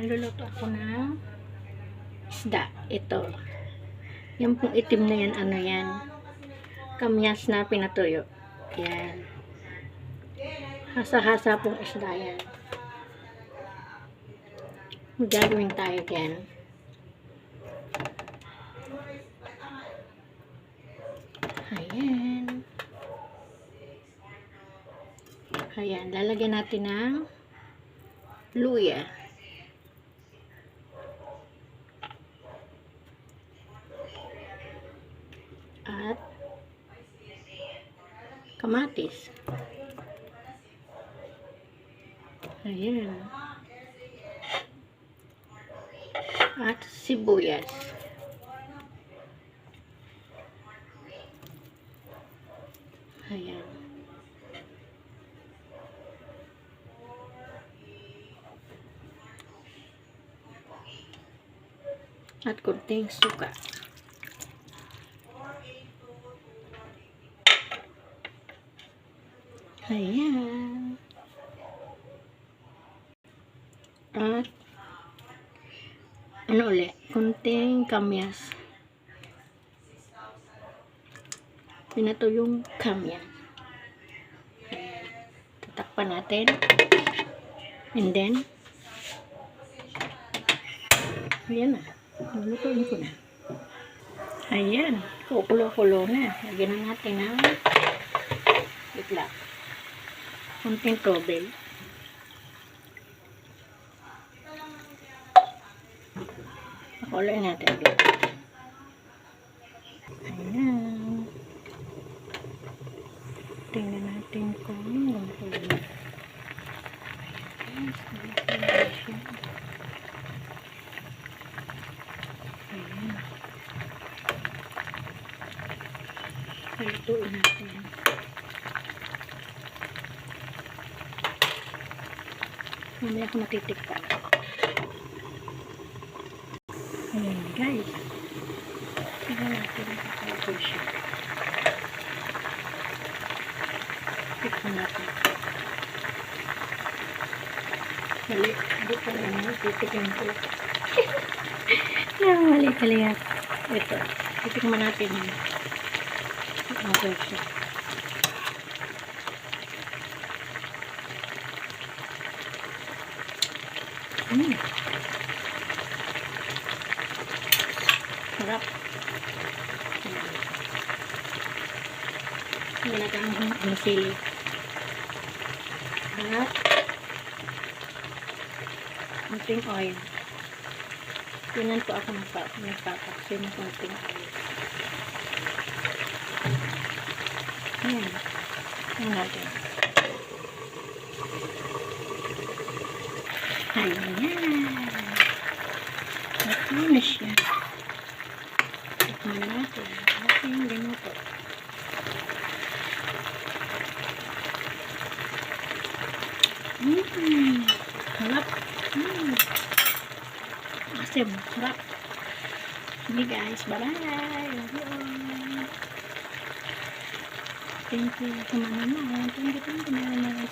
Magluluto ako ng isda. Ito. Yan pong itim na yan, ano yan? Kamyas na pinatuyo. Yan. Hasa-hasa pong isda yan. Magagawin tayo yan. Ayan. Ayan. Lalagyan natin ng luya. At kamatis. Ayan. At sibuyas. Ayan. At kunting suka. Ayan. At ano ulit? Kunting kamyas. Pinato yung kamyas. Ayan. Tatakpan natin. And then ayan na. Lutuin ko na. Ayan. Kukulo-kulo na. Lagyan na natin ng itlog. Kunting tubig. Pakuloy natin dito. Ayan. Tingnan natin kung lutuin. Ayan. Lutuin natin. Mamaya ako matitikpan. Ayan guys. Tignan natin ito siya. Tikman natin. Mali. Dito na naman. Titikman ko. Mali kaliya. Ito. Titikman natin. Okay siya. Sarap. Hindi natin ang sili. At konting oil. Tingnan po ako nagpapaksin ng konting oil. Ayan. Ayan natin. Ayan. Ito na siya. Tikman natin. Okay, ganito. Harap. Asim. Harap. Sige guys. Bye-bye. Love you all. Thank you sa mga naman. Thank you sa mga naman.